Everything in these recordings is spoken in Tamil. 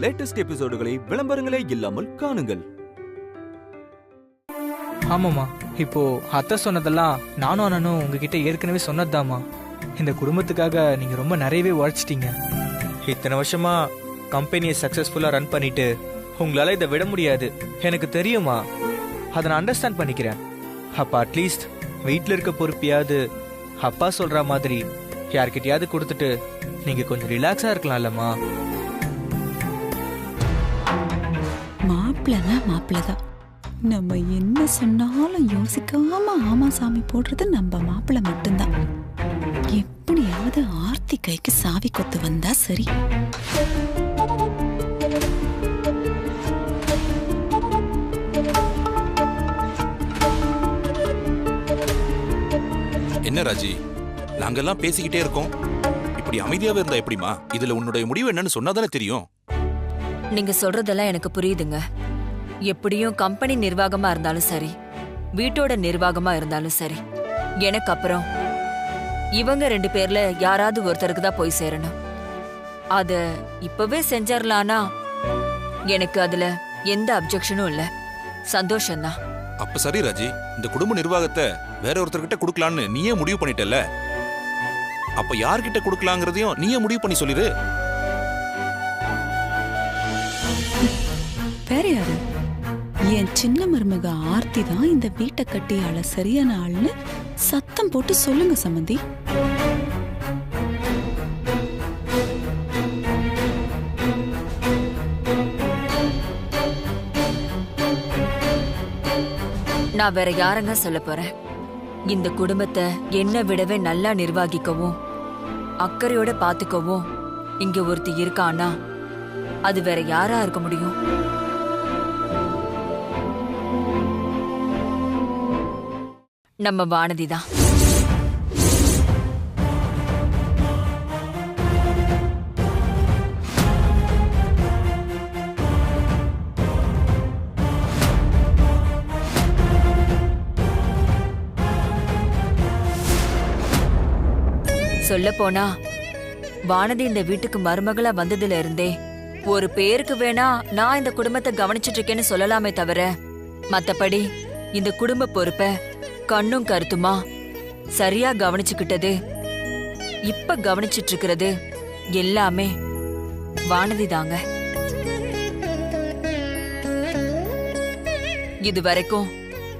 லேட்டஸ்ட் எபிசோடுகளை விளம்பரங்களே இல்லாமல் காணுங்கள். ஆமாம்மா, இப்போ அத்தை சொன்னதெல்லாம் நானும் அண்ணனும் உங்ககிட்ட ஏற்கனவே சொன்னதுதாம்மா. இந்த குடும்பத்துக்காக நீங்க ரொம்ப நிறையவே உழைச்சிட்டீங்க. இத்தனை வருஷமா கம்பெனியை சக்சஸ்ஃபுல்லா ரன் பண்ணிட்டு உங்களால இதை விட முடியாது எனக்கு தெரியுமா. அதை நான் அண்டர்ஸ்டாண்ட் பண்ணிக்கிறேன். அப்ப அட்லீஸ்ட் வீட்டில் இருக்க பொறுப்பியாவது அப்பா சொல்ற மாதிரி யார்கிட்டயாவது கொடுத்துட்டு நீங்க கொஞ்சம் ரிலாக்ஸா இருக்கலாம்லம்மா. மாப்பிள்ளனா மாப்பிள்ளதான். நம்ம என்ன சொன்னாலும் யோசிக்காம ஆமா சாமி போடுறது நம்ம மாப்பிள்ள மட்டும்தான். எப்படியாவது ஆர்த்தி கைக்கு சாவி கொத்து வந்தா சரி. என்ன ராஜி, நாங்கெல்லாம் பேசிக்கிட்டே இருக்கோம், இப்படி அமைதியாவே இருந்தா எப்படிமா? இதுல உன்னுடைய முடிவு என்னன்னு சொன்னாதானே தெரியும். நீங்க சொல்றதெல்லாம் எனக்கு புரியுதுங்க. எப்படியும் கம்பெனி நிர்வாகமா இருந்தாலும் சரி, வீட்டோட நிர்வாகமா இருந்தாலும் சரி, எனக்கு அப்புறம் இவங்க 2 பேர்ல யாராவது ஒருத்தருக்கு தான் போய் சேரணும். அத இப்பவே செஞ்சிடலானா எனக்கு அதுல எந்த அப்ஜெக்ஷனும் இல்ல, சந்தோஷம்தான். அப்ப சரி ராஜி, இந்த குடும்ப நிர்வாகத்தை வேற ஒருத்தர்கிட்ட கொடுக்கலான்னு நீயே முடிவு பண்ணிட்டல. அப்ப யார்கிட்ட கொடுக்கலாங்கிறதையும் நீயே முடிவு பண்ணி சொல்லிரு. வேற யாரு? என் சின்ன மருமக ஆர்த்தி தான் இந்த வீட்டை கட்டி ஆள சரியான ஆள்னு சத்தம் போட்டு சொல்லுங்க சம்பந்தி. நான் வேற யாரங்க சொல்ல போறேன்? இந்த குடும்பத்தை என்ன விடவே நல்லா நிர்வாகிக்கவும் அக்கறையோட பாத்துக்கவும் இங்க ஒருத்தி இருக்கானா அது வேற யாரா இருக்க முடியும்? நம்ம வானதி தான். சொல்ல போனா வானதி இந்த வீட்டுக்கு மருமகளா வந்ததுல இருந்தே ஒரு பேருக்கு வேணா நான் இந்த குடும்பத்தை கவனிச்சிட்டு இருக்கேன்னு சொல்லலாமே தவிர, மத்தபடி இந்த குடும்ப பொறுப்ப கண்ணும் கருத்துமா சரியா கவனிச்சுக்கிட்டது, இப்ப கவனிச்சிட்டு இருக்கிறது எல்லாமே வானதி தாங்க. இது வரைக்கும்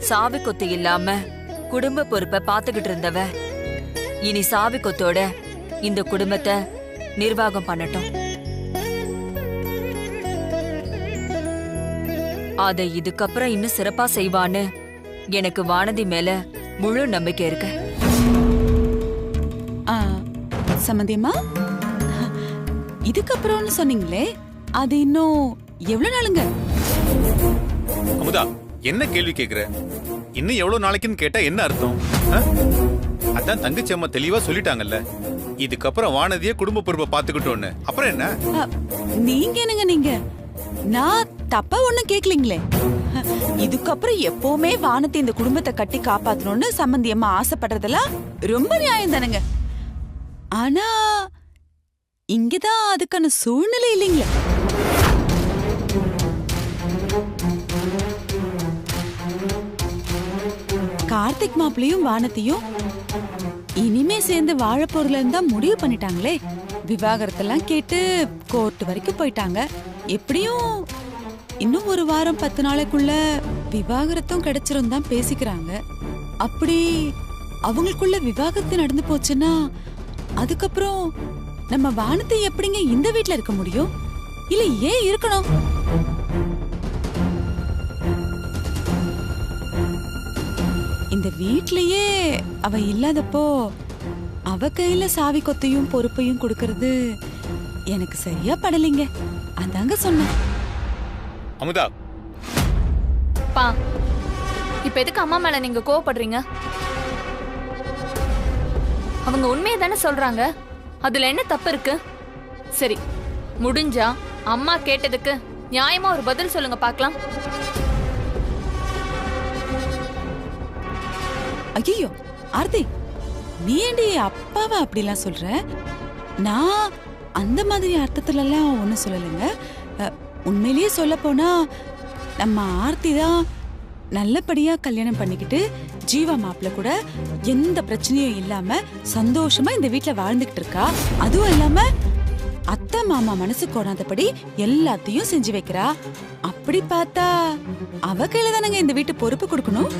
சாவி கொத்து இல்லாம குடும்ப பொறுப்பை பாத்துக்கிட்டு இருந்தவ இனி சாவி கொத்தோட இந்த குடும்பத்தை நிர்வாகம் பண்ணட்டும். அதை இதுக்கப்புறம் இன்னும் சிறப்பா செய்வான்னு எனக்கு வானதி மேல முழு நம்பிக்கை இருக்கு. சம்மந்தியம்மா, இதுக்கப்புறம்னு சொன்னீங்களே, அது இன்னும் எவ்வளவு நாளுங்க? அமுதா, என்ன கேள்வி கேக்குற? இன்னும் எவ்வளவு நாளைக்குன்னு கேட்டா என்ன அர்த்தம்? அதான் தங்கச்சி அம்மா தெளிவா சொல்லிட்டாங்கல்ல, இதுக்கப்புறம் வானதியே குடும்ப பொறுப்பை பாத்துக்கிட்டோன்னு. அப்புறம் என்ன? நீங்க என்னங்க நீங்க? நான் தப்பா ஒண்ணும் கேக்கலீங்களே. இதுக்கப்புறம் எப்பவுமே வானத்தை இந்த குடும்பத்தை கட்டி காப்பாத்தணும்னு சம்பந்தியம்மா ஆசைப்படுறதெல்லாம் ரொம்ப நியாயம் தானுங்க. ஆனா இங்கதான் அதுக்கான சூழ்நிலை இல்லைங்களே. கார்த்திக் மாப்பிளையும் வானத்தையும் இனிமே சேர்ந்து வாழ போறதுல தான் முடிவு பண்ணிட்டாங்களே. விவாகரத்தெல்லாம் கேட்டு கோர்ட் வரைக்கும் போயிட்டாங்க. எப்படியும் இன்னும் 1 வாரம் 10 நாளைக்குள்ள விவாகரத்தும் கிடைச்சிரும் தான் பேசிக்கிறாங்க. அப்படி அவங்களுக்குள்ள விவாகரத்து நடந்து போச்சுன்னா அதுக்கப்புறம் நம்ம வானத்தை எப்படிங்க இந்த வீட்டுல இருக்க முடியும்? இல்ல ஏன் இருக்கணும்? இந்த வீட்லயே அவ இல்லாதப்போ அவ கையில சாவி கொத்தையும் பொறுப்பையும் கொடுக்கறது எனக்கு சரியா படலைங்க. அதாங்க சொன்னேன். அமுதா, பா, இப்ப எதுக்கு அம்மா மேல நீங்க கோவப்படுறீங்க? அவங்க உண்மையை தானே சொல்றாங்க, அதுல என்ன தப்பு இருக்கு? சரி, முடிஞ்சா அம்மா கேட்டதுக்கு நியாயமா ஒரு பதில் சொல்லுங்க பாக்கலாம். ஐயோ ஆர்த்தி, நீ ஏண்டி அப்பாவை அப்படிலாம் சொல்ற? நான் அந்த மாதிரி அர்த்தத்துல எல்லாம் ஒன்னும் சொல்லலைங்க. உண்மையிலேயே சொல்ல போனா நம்ம ஆர்த்தி தான் நல்லபடியா கல்யாணம் பண்ணிக்கிட்டு ஜீவா மாப்பிள்ள கூட எந்த பிரச்சனையும் இல்லாம சந்தோஷமா இந்த வீட்டுல வாழ்ந்துகிட்டு இருக்கா. அதுவும் இல்லாம அத்தை மாமா மனசு கோணாதபடி எல்லாத்தையும் செஞ்சு வைக்கிறா. அப்படி பார்த்தா அவ கையில தானங்க இந்த வீட்டு பொறுப்பு கொடுக்கணும்.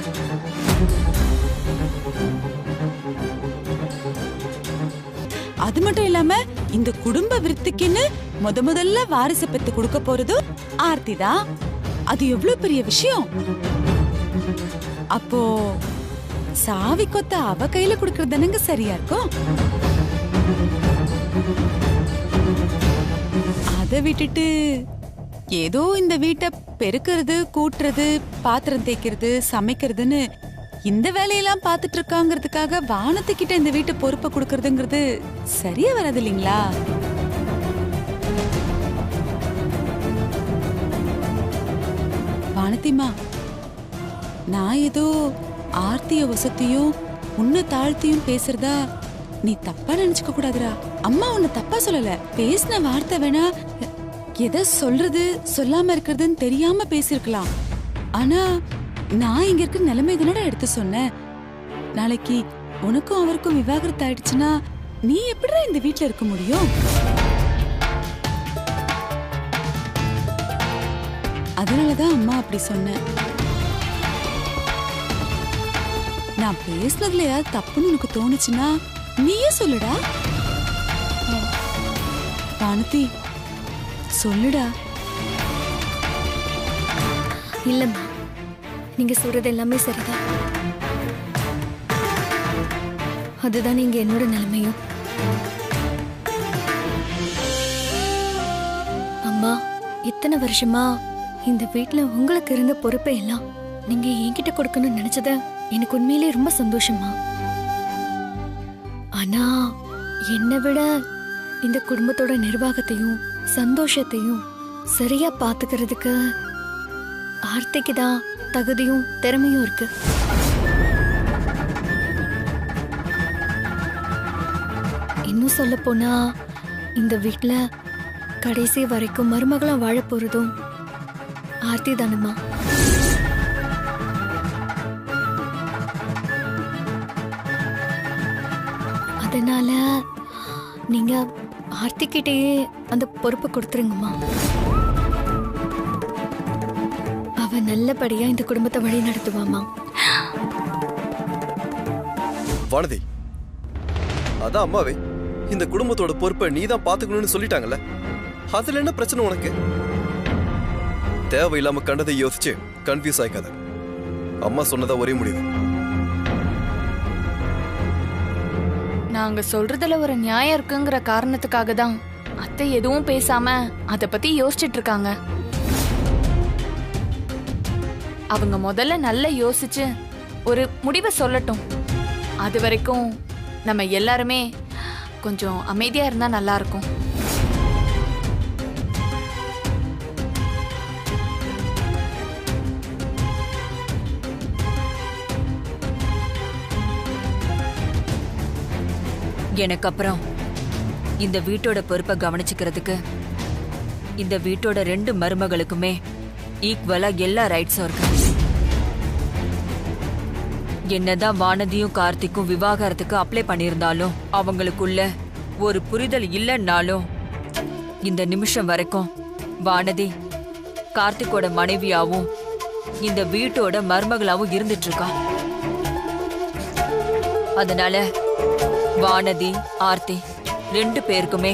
அது மட்டும் இல்லாம இந்த குடும்ப விருத்திக்குன்னு முதல்ல வாரிசு பெத்து கொடுக்க போறதும் ஆர்த்தி தான். அது எவ்வளவு பெரிய விஷயம். அப்போ சாவி கொத்த அவ கையில கொடுக்கறது தானங்க சரியா இருக்கும். அதை விட்டுட்டு ஏதோ இந்த வீட்டை பெருக்கிறது, கூட்டுறது, பாத்திரம் தேய்க்கிறது, சமைக்கிறதுன்னு இந்த வேலையெல்லாம் பார்த்துட்டு இருக்காங்கிறதுக்காக வானத்துக்கிட்ட இந்த வீட்டு பொறுப்பை கொடுக்கறதுங்கிறது சரியா வராது இல்லைங்களா? வானத்திமா, நான் ஏதோ ஆர்த்திய வசத்தையும் உன்னை தாழ்த்தியும் பேசுறதா நீ தப்பா நினைச்சுக்க கூடாதுடா. அம்மா உன்னை தப்பா சொல்லல. பேசின வார்த்தை வேணா எதை சொல்றது சொல்லாம இருக்கிறதுன்னு தெரியாம பேசிருக்கலாம். ஆனா நான் இங்க இருக்க நிலைமை தானடா எடுத்து சொன்னேன். நாளைக்கு உனக்கும் அவருக்கும் விவாகரத்து ஆயிடுச்சுன்னா நீ எப்படிடா இந்த வீட்டுல இருக்க முடியும்? அதனாலதான் அம்மா அப்படி சொன்னேன். நான் பேசுனதுல ஏதாவது தப்புன்னு உனக்கு தோணுச்சுன்னா நீயே சொல்லுடா. வானதி சொல்லுடா. இல்லம்மா, நீங்க சொல்றது எல்லாமே சரிதான். அதுதான் நீங்க என்னோட நிலைமையும். அம்மா, இத்தனை வருஷமா இந்த வீட்டுல உங்களுக்கு இருந்த பொறுப்பை எல்லாம் நீங்க என்கிட்ட கொடுக்கணும்னு நினைச்சத எனக்கு உண்மையிலே ரொம்ப சந்தோஷமா. ஆனா என்னை விட இந்த குடும்பத்தோட நிர்வாகத்தையும் சந்தோஷத்தையும் சரியா பாத்துக்கிறதுக்கு ஆர்த்திக்கு தான் தகுதியும் திறமையும் இருக்கு. இன்னும் சொல்ல போனா இந்த வீட்டுல கடைசி வரைக்கும் மருமகளா வாழ போறதும் ஆர்த்தி தானம்மா. அதனால நீங்க ஆர்த்திக்கிட்டேயே அந்த பொறுப்பை கொடுத்துருங்கம்மா. அவ நல்லபடியா இந்த குடும்பத்தை வழி நடத்துவாமா. வானதி, அதான் அம்மாவே இந்த குடும்பத்தோட பொறுப்பை நீ தான் பாத்துக்கணும்னு சொல்லிட்டாங்கல்ல. அதுல என்ன பிரச்சனை உனக்கு? தேவையில்லாம கண்டதை யோசிச்சு கன்ஃபியூஸ் ஆயிக்காத. அம்மா சொன்னதா ஒரே முடிவு. நாங்க சொல்றதுல ஒரு நியாயம் இருக்குங்கிற காரணத்துக்காக தான் அத்தை எதுவும் பேசாம அத பத்தி யோசிச்சுட்டு இருக்காங்க. அவங்க முதல்ல நல்லா யோசிச்சு ஒரு முடிவை சொல்லட்டும். அது வரைக்கும் நம்ம எல்லாருமே கொஞ்சம் அமைதியா இருந்தா நல்லா இருக்கும். எனக்கு அப்புறம் இந்த வீட்டோட பொறுப்பை கவனிச்சுக்கிறதுக்கு இந்த வீட்டோட 2 மருமகளுக்குமே ஈக்குவலா எல்லா ரைட்ஸும் இருக்கு. என்னதான் வானதியும் கார்த்திக்கும் விவாகரத்துக்கு அப்ளை பண்ணியிருந்தாலும் அவங்களுக்குள்ள ஒரு புரிதல் இல்லைன்னாலும் இந்த நிமிஷம் வரைக்கும் வானதி கார்த்திக்கோட மனைவியாவும் இந்த வீட்டோட மருமகளாவும் இருந்துட்டு இருக்கா. அதனால வானதி ஆர்த்தி 2 பேருக்குமே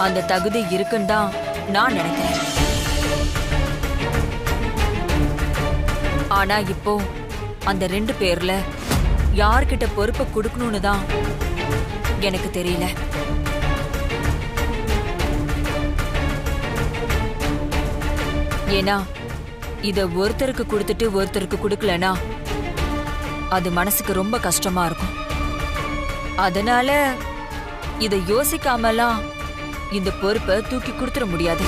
அந்த தகுதி இருக்குன்னு தான் நான் நினைக்கிறேன். ஆனா இப்போ அந்த 2 பேர்ல யார்கிட்ட பொறுப்பை கொடுக்கணும்னு தான் எனக்கு தெரியல. ஏன்னா இத ஒருத்தருக்கு கொடுத்துட்டு ஒருத்தருக்கு கொடுக்கலனா அது மனசுக்கு ரொம்ப கஷ்டமா இருக்கும். அதனால இத யோசிக்காமலாம் இந்த பொறுப்பை தூக்கி கொடுத்துட முடியாது.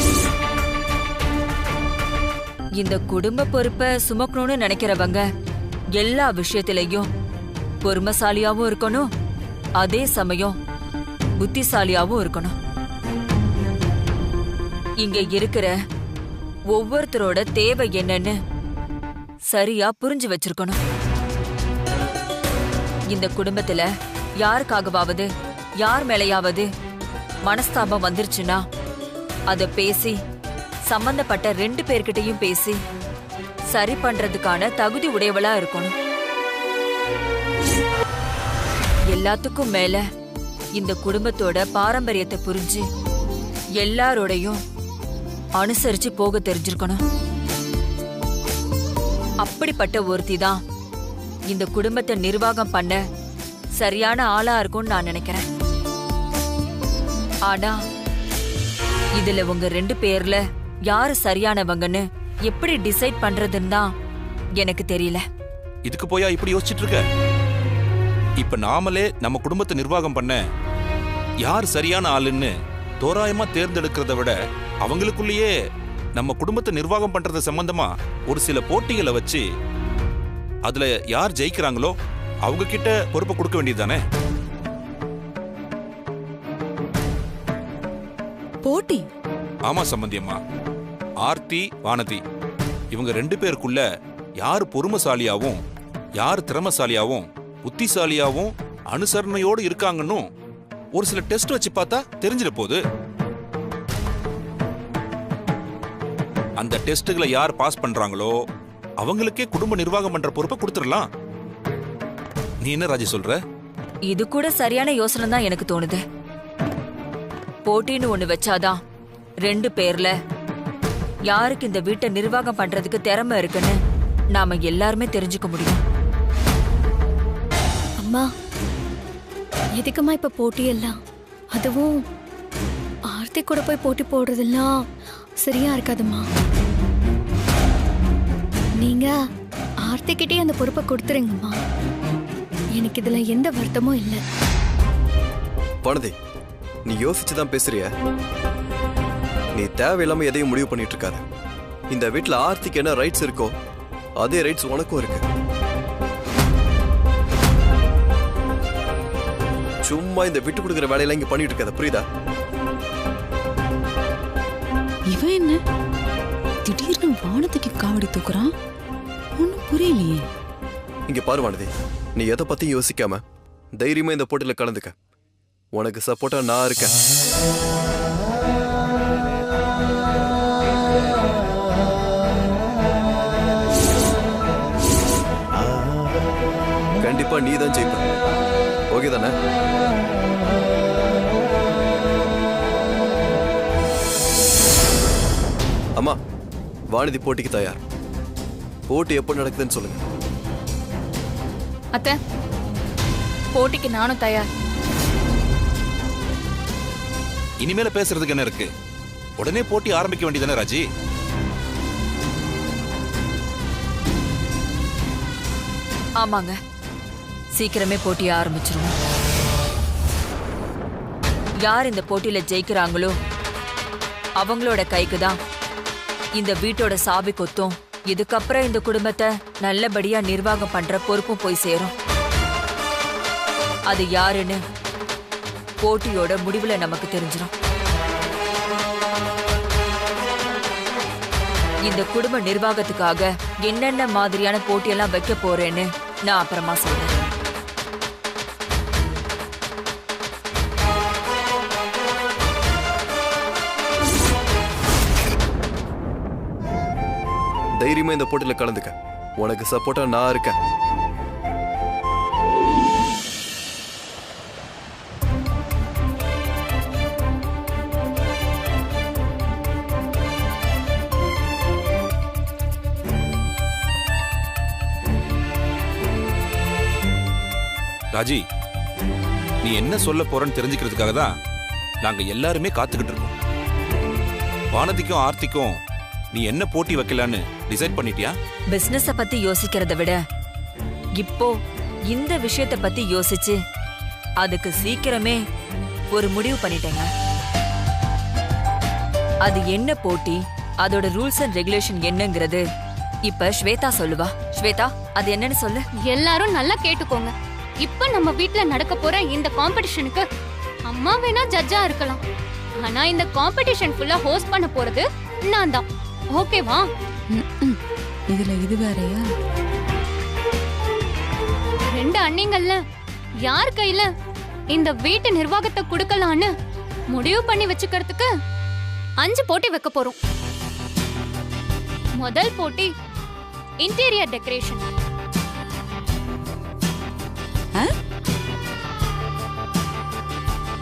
இந்த குடும்ப பொறுப்பை சுமக்கணும்னு நினைக்கிறவங்க எல்லா விஷயத்திலையும் பொறுமைசாலியாவும் இருக்கணும், அதே சமயம் புத்திசாலியாவும் இருக்கணும். இங்க இருக்கிற ஒவ்வொருத்தரோட தேவை என்னன்னு சரியா புரிஞ்சு வச்சிருக்கணும். இந்த குடும்பத்துல யாருக்காகவாவது யார் மேலையாவது மனஸ்தாபம் வந்துருச்சுன்னா அத பேசி சம்பந்தப்பட்ட 2 பேர்கிட்டயும் பேசி சரி பண்றதுக்கான தகுதி உடையவளா இருக்கணும். எல்லாத்துக்கும் மேல இந்த குடும்பத்தோட பாரம்பரியத்தை புரிஞ்சு எல்லாரோடையும் அனுசரிச்சு போக தெரிஞ்சிருக்கணும். அப்படிப்பட்ட ஒருத்தி தான் இந்த குடும்பத்தை நிர்வாகம் பண்ண சரியான ஆளா இருக்கும்னு நான் நினைக்கிறேன். ஆனா இதுல உங்க 2 பேர்ல யாரு சரியானவங்கன்னு எப்படி டிசைட் பண்றதுன்னு தான் எனக்கு தெரியல. இதுக்கு போயா இப்படி யோசிச்சுட்டு இருக்க? இப்ப நாமளே நம்ம குடும்பத்தை நிர்வாகம் பண்ண யார் சரியான ஆளுன்னு தோராயமா தேர்ந்தெடுக்கிறத விட அவங்களுக்குள்ளேயே நம்ம குடும்பத்தை நிர்வாகம் பண்றது சம்பந்தமா ஒரு சில போட்டிகளை வச்சு அதுல யார் ஜெயிக்கிறாங்களோ அவங்க கிட்ட பொறுப்பை கொடுக்க வேண்டியதுதானே? போட்டி? ஆமா சம்பந்தியம்மா. ஆர்த்தி, வானதி இவங்க 2 பேருக்குள்ள யார் பொறுமைசாலியாவும் யார் திறமசாலியாவும் புத்திசாலியாவும் அனுசரணையோடு இருக்காங்கன்னு ஒரு சில டெஸ்ட் வச்சு பார்த்தா தெரிஞ்சிட போகுது. அந்த டெஸ்ட்களை யார் பாஸ் பண்றாங்களோ அவங்களுக்கே குடும்ப நிர்வாகம் பண்ற பொறுப்பை கொடுத்துடலாம். நீ என்ன ராஜி சொல்ற? இது கூட சரியான யோசனை தான் எனக்கு தோணுது. போட்டின்னு ஒண்ணு வச்சாதான் 2 பேர்ல யாருக்கு இந்த வீட்டை நிர்வாகம் பண்றதுக்கு திறமை இருக்குன்னு நாம எல்லாருமே தெரிஞ்சுக்க முடியும். அம்மா, எதுக்குமா இப்ப போட்டியெல்லாம்? அதுவும் ஆர்த்தி கூட போய் போட்டி போடுறதெல்லாம் சரியா இருக்காதுமா. நீங்க ஆர்த்தி கிட்டே அந்த பொறுப்பை கொடுத்துருங்கம்மா. எனக்கு இதுல எந்த வருத்தமும் இல்லை. வானதி, நீ யோசிச்சுதான் பேசுறிய? நீ தேவையில்லாம எதையும் முடிவு பண்ணிட்டு இருக்காரு. இந்த வீட்டுல ஆர்த்திக்கு என்ன ரைட்ஸ் இருக்கோ அதே ரைட்ஸ் உனக்கும் இருக்கு. சும்மா இந்த விட்டு கொடுக்குற வேலையெல்லாம் இங்க பண்ணிட்டு இருக்காத, புரியுதா? இவன் என்ன திடீர்னு வானத்துக்கு காவடி தூக்குறான்? ஒன்னும் புரியலையே. இங்க பாரு வானதி, நீ எதை பத்தியும் யோசிக்காம தைரியமா இந்த போட்டியில கலந்துக்க. உனக்கு சப்போர்ட்டா நான் இருக்கேன். கண்டிப்பா நீ தான் ஜெயிப்ப. ஓகே தானே? அம்மா, வானதி போட்டிக்கு தயார். போட்டி எப்போ நடக்குதுன்னு சொல்லுங்க. அத்தை, போட்டிக்கு நானும் தயார். இனிமேல பேசுறதுக்கு என்ன இருக்கு? உடனே போட்டி ஆரம்பிக்க வேண்டியதானே ராஜி? ஆமாங்க, சீக்கிரமே போட்டியை ஆரம்பிச்சிருவோம். யார் இந்த போட்டியில ஜெயிக்கிறாங்களோ அவங்களோட கைக்கு தான் இந்த வீட்டோட சாவி கொத்தும். இதுக்கப்புறம் இந்த குடும்பத்தை நல்லபடியா நிர்வாகம் பண்ற பொறுப்பும் போய் சேரும். அது யாருன்னு போட்டியோட முடிவுல நமக்கு தெரிஞ்சிடும். இந்த குடும்ப நிர்வாகத்துக்காக என்னென்ன மாதிரியான போட்டியெல்லாம் வைக்க போறேன்னு நான் அப்புறமா சொல்றேன். தைரியமா இந்த போட்டியில கலந்துக்க. உனக்கு சப்போர்ட்டா நான் இருக்கேன். ராஜி, நீ என்ன சொல்ல போறன்னு தெரிஞ்சுக்கிறதுக்காக தான் நாங்க எல்லாருமே காத்துக்கிட்டு இருக்கோம். வானதிக்கும் ஆர்த்திக்கும் நீ என்ன போட்டி வைக்கலான்னு டிசைட் பண்ணிட்டியா? பிசினஸ பத்தி யோசிக்கிறத விட இப்போ இந்த விஷயத்தை பத்தி யோசிச்சு அதுக்கு சீக்கிரமே ஒரு முடிவு பண்ணிட்டேங்க. அது என்ன போட்டி, அதோட ரூல்ஸ் அண்ட் ரெகுலேஷன் என்னங்கிறது இப்ப ஸ்வேதா சொல்லுவா. ஸ்வேதா, அது என்னன்னு சொல்லு. எல்லாரும் நல்லா கேட்டுக்கோங்க. இப்ப நம்ம வீட்ல நடக்க போற இந்த காம்படிஷனுக்கு அம்மா வேணா ஜட்ஜா இருக்கலாம். ஆனா இந்த காம்படிஷன் ஃபுல்லா ஹோஸ்ட் பண்ண போறது நான் தான். ஓகேவா? இதுல இது வேறயா? 2 அண்ணிங்கள்ல யார் கையில இந்த வீட்டு நிர்வாகத்தை கொடுக்கலான்னு முடிவு பண்ணி வச்சுக்கிறதுக்கு 5 போட்டி வைக்க போறோம். முதல் போட்டி இன்டீரியர் டெக்கரேஷன்.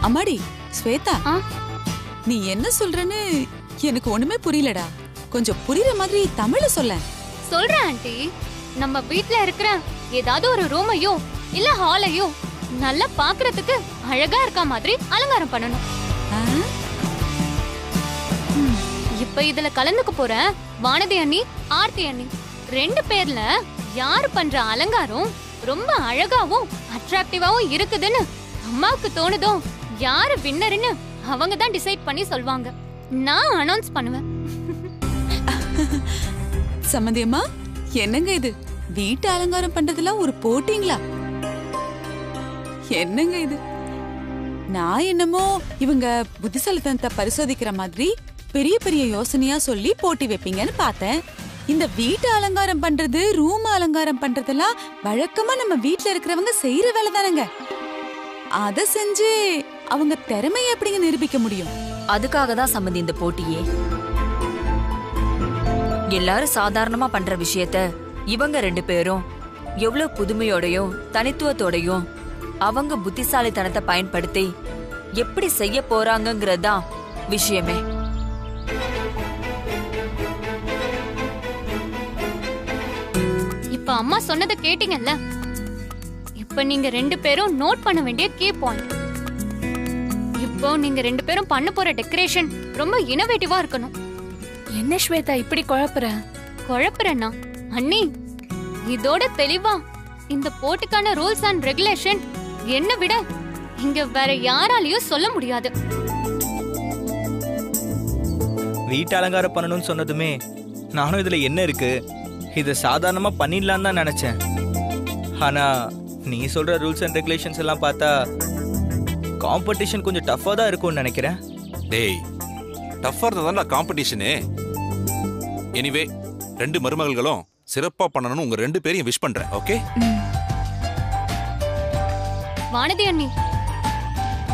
அம்மாடி ஸ்வேதா, நீ என்ன சொல்றன்னு எனக்கு ஒண்ணுமே புரியலடா. கொஞ்சம் புரியுற மாதிரி தமிழ்ல சொல்ல. சொல்றேன் ஆண்டி. நம்ம வீட்ல இருக்கிற ஏதாவது ஒரு ரூமையோ இல்ல ஹாலையோ நல்லா பாக்குறதுக்கு அழகா இருக்க மாதிரி அலங்காரம் பண்ணணும். இப்ப இதுல கலந்துக்க போற வானதி அண்ணி, ஆர்த்தி அண்ணி 2 பேர்ல யார் பண்ற அலங்காரம் ரொம்ப அழகாவும் அட்ராக்டிவாவும் இருக்குதுன்னு அம்மாவுக்கு தோணுதோ யாரு வின்னர்னு அவங்க தான் டிசைட் பண்ணி சொல்வாங்க. நான் அனௌன்ஸ் பண்ணுவேன். சம்மந்தியம்மா, என்னங்க இது? வீட்டு அலங்காரம் பண்றதுல ஒரு போட்டிங்களா? என்னங்க இது? நான் என்னமோ இவங்க புத்திசாலித்தனத்தை பரிசோதிக்கிற மாதிரி பெரிய பெரிய யோசனையா சொல்லி போட்டி வைப்பீங்கன்னு பார்த்தேன். இந்த வீட்டு அலங்காரம் பண்றது, ரூம் அலங்காரம் பண்றதெல்லாம் வழக்கமா நம்ம வீட்ல இருக்கிறவங்க செய்யற வேலை தானங்க. அத செஞ்சு அவங்க திறமையை எப்படிங்க நிரூபிக்க முடியும்? அதுக்காக தான் சம்மந்தி இந்த போட்டியே. எல்லாரும் சாதாரணமா பண்ற விஷயத்த இவங்க 2 பேரும் எவ்வளவு புதுமையோடையும் தனித்துவத்தோடையும் அவங்க புத்திசாலித்தனத்தை பயன்படுத்தி எப்படி செய்ய போறாங்கங்கிறது தான் விஷயமே. இப்ப அம்மா சொன்னதை கேட்டீங்கல்ல? இப்ப நீங்க 2 பேரும் நோட் பண்ண வேண்டிய கீ பாயிண்ட். இப்போ நீங்க 2 பேரும் பண்ண போற டெக்கரேஷன் ரொம்ப இனோவேட்டிவா இருக்கணும். என்ன ஸ்வேதா இப்படி குழப்புறேன்னா அண்ணி, இதோட தெளிவா இந்த போட்டிக்கான ரூல்ஸ் அண்ட் ரெகுலேஷன் என்ன விட இங்க வேற யாராலையும் சொல்ல முடியாது. வீட்டு அலங்காரம் பண்ணணும்னு சொன்னதுமே நானும் இதுல என்ன இருக்கு, இதை சாதாரணமா பண்ணிடலான்னு தான் நினைச்சேன். ஆனா நீ சொல்ற ரூல்ஸ் அண்ட் ரெகுலேஷன்ஸ் எல்லாம் பார்த்தா காம்படிஷன் கொஞ்சம் டஃபா தான் இருக்கும்னு நினைக்கிறேன். டேய், டஃபா இருந்தா காம்படிஷனு. எனிவே 2 மருமகள்களும் சிறப்பா பண்ணணும்னு உங்க 2 பேரையும் விஷ் பண்றேன். ஓகே? வானதி அண்ணி,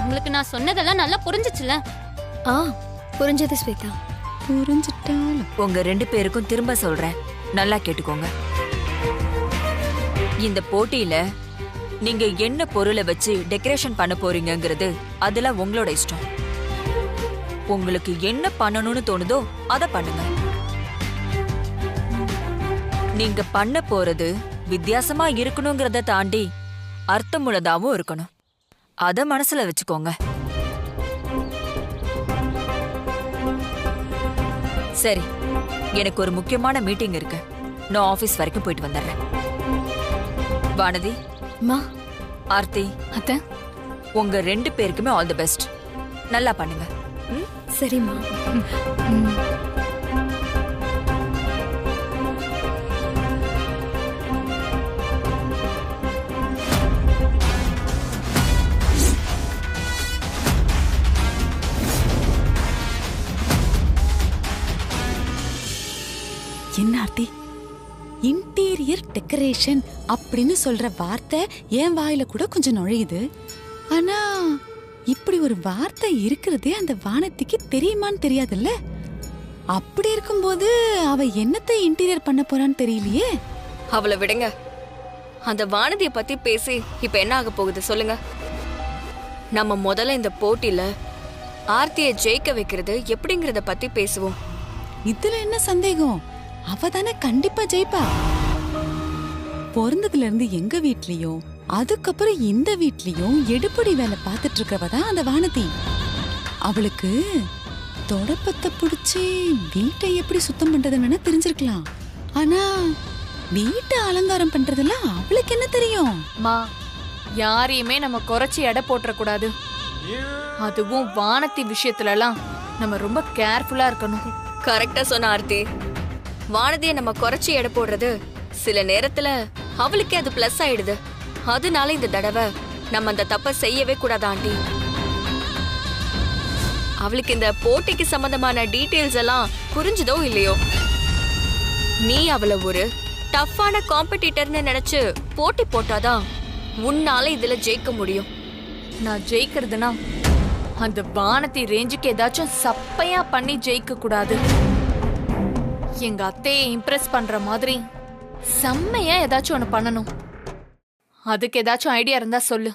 உங்களுக்கு நான் சொன்னதெல்லாம் நல்லா புரிஞ்சுச்சுல? புரிஞ்சது ஸ்வேதா. புரிஞ்சுட்டாலும் உங்க 2 பேருக்கும் திரும்ப சொல்றேன், நல்லா கேட்டுக்கோங்க. இந்த போட்டியில நீங்க என்ன பொருளை வச்சு டெக்கரேஷன் பண்ண போறீங்கங்கிறது அதுல உங்களோட இஷ்டம். உங்களுக்கு என்ன பண்ணணும்னு தோணுதோ அத பண்ணுங்க. நீங்க பண்ண போறது வித்தியாசமா இருக்கணுங்கிறத தாண்டி அர்த்தமுள்ளதாவும் இருக்கணும். அத மனசுல வச்சுக்கோங்க. சரி, எனக்கு ஒரு முக்கியமான மீட்டிங் இருக்கு. நான் ஆபீஸ் வரைக்கும் போயிட்டு வந்துடுறேன். வானதி, ஆர்த்தி, அத்தை, உங்க 2 பேருக்குமே ஆல் தி பெஸ்ட். நல்லா பண்ணுங்க. சரிம்மா. என்ன ஆர்த்தி, இன்டீரியர் டெக்கரேஷன் அப்படின்னு சொல்ற வார்த்தை என் வாயில கூட கொஞ்சம் நுழையுது. ஆனா இப்படி ஒரு வார்த்தை இருக்கிறதே அந்த வானத்திக்கு தெரியுமான்னு தெரியாதுல்ல. அப்படி இருக்கும்போது அவ என்னத்தை இன்டீரியர் பண்ண போறான்னு தெரியலையே. அவளை விடுங்க. அந்த வானதிய பத்தி பேசி இப்ப என்ன ஆக போகுது சொல்லுங்க. நம்ம முதல்ல இந்த போட்டியில ஆர்த்தியை ஜெயிக்க வைக்கிறது எப்படிங்கறத பத்தி பேசுவோம். இதுல என்ன சந்தேகம்? அவ தானே கண்டிப்பா ஜெயிப்பா. பிறந்ததுல இருந்து எங்க வீட்லயும் அதுக்கப்புறம் இந்த வீட்லயும் எடுப்படி வேலை பார்த்துட்டு இருக்கவ தான் அந்த வானதி. அவளுக்கு தொடப்பத்தை பிடிச்சி வீட்டை எப்படி சுத்தம் பண்றதுன்னு வேணா தெரிஞ்சிருக்கலாம். ஆனா வீட்டை அலங்காரம் பண்றதெல்லாம் அவளுக்கு என்ன தெரியும்? யாரையுமே நம்ம குறைச்சி எடை போட்டுற கூடாது. அதுவும் வானத்தி விஷயத்துல எல்லாம் நம்ம ரொம்ப கேர்ஃபுல்லா இருக்கணும். கரெக்டா சொன்ன ஆர்த்தி. வானதியை நம்ம குறைச்சி எடை போடுறது சில நேரத்துல அவளுக்கே அது பிளஸ் ஆயிடுது. அதனால இந்த தடவை நம்ம அந்த தப்ப செய்யவே கூடாது ஆண்டி. அவளுக்கு இந்த போட்டிக்கு சம்பந்தமான டீடைல்ஸ் எல்லாம் புரிஞ்சுதோ இல்லையோ, நீ அவளை ஒரு டஃப்பான காம்படிட்டர்னு நினைச்சு போட்டி போட்டாதான் உன்னால இதுல ஜெயிக்க முடியும். நான் ஜெயிக்கிறதுனா அந்த வானதி ரேஞ்சுக்கு ஏதாச்சும் சப்பையா பண்ணி ஜெயிக்க கூடாது. எங்க அத்தையை இம்ப்ரெஸ் பண்ற மாதிரி செம்மையா ஏதாச்சும் ஒண்ணு பண்ணணும். அதுக்கு ஏதாச்சும் ஐடியா இருந்தா சொல்லு.